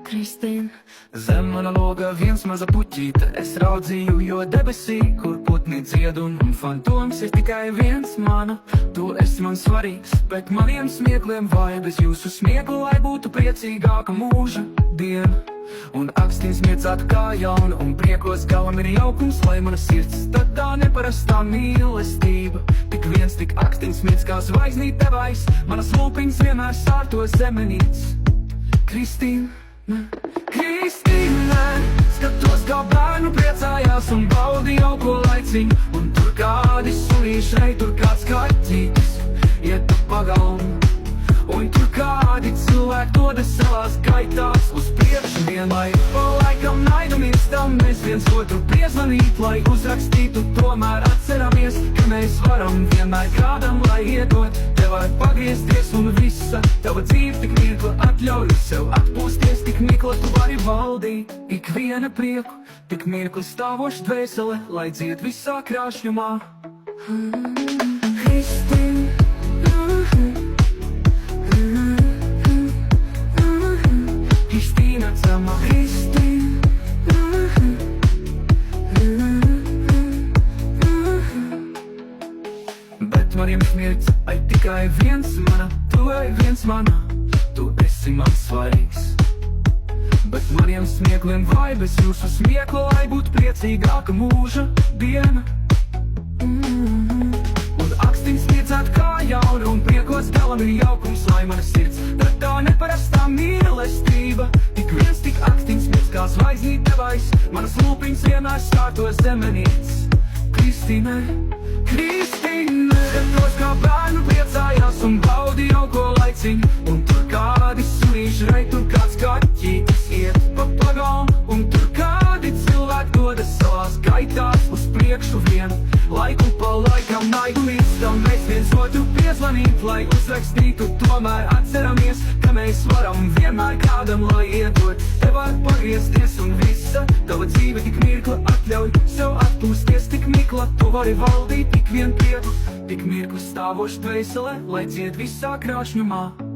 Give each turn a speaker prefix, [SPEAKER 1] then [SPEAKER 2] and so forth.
[SPEAKER 1] Kristīna. Zem mana loga viens maza puķīte, es raudzīju, jo debesī, kur putni dzied un fantoms ir tikai viens mana. Tu esi man svarīgs, bet maniem smiekliem vai bez jūsu smieklu, lai būtu priecīgāka mūža diena. Un akstiņas miedzētu kā jauna, un priekos galam ir jaukums, lai mana sirds tad tā neparastā mīlestība. Tik viens, tik akstiņas miedz kā zvaigznīt devais, manas lūpiņas vienmēr sārto zemenītes. Kristīna, Kristīna, skatos kā bērnu priecājās un baudi jauko laiciņu, un tur kādi sunīši rei, tur kāds kaķītis iet pa pagalmu. Un tur kādi cilvēki dodas savās gaitās uz priekšu vienlai. Pa laikam naidamies tam, mēs viens otru piezvanīt, lai uzrakstītu, tomēr atceramies, ka mēs varam vienmēr kādam, lai iedot. Te var pagriezties un visa tava dzīve tik mirkla atļauj sev atpūsties, tik mikla tu vari valdīt ikviena prieku, tik mirkli stāvoša dvēsele, lai dzied visā krāšņumā. Kristīna, Kristīna, cama Kristīna. Bet maniem smirdz, ai tikai viens mana, tu ai viens mana, tu esi man svarīgs. Bet maniem smiekliem vai bez jūsu smiekla, lai būtu priecīgāka mūža diena. Un akstiņas miedzētu kā jauna, un priekos galam ir jaukums, lai mana sirds tad tā neparastā mīlestība. Tik viens, tik akstiņas miedz kā zvaigznīt devais, manas lūpiņas vienmēr skārto zemenītes. Kristīna, Kristīna, skatos kā bērnu priecājās un baudi jauko laiciņu, un tur kādi sunīši rei, tur kāds kaķītis iet pa pagalmu, un tur kādi cilvēki dodas savās gaitās uz priekšu vien. Laiku pa laikam naidamies tam, mēs viens otru piezvanīt, lai uzrakstītu, tomēr atceramies, ka mēs varam vienmēr kādam, lai iedot. Te var pagriezties un visa tava dzīve tik mirkla atļauj sev atpūsties, tik mikla tu vari valdīt tik vien prieku, tik mirkli stāvoša dvēsele, lai dzied visā krāšņumā.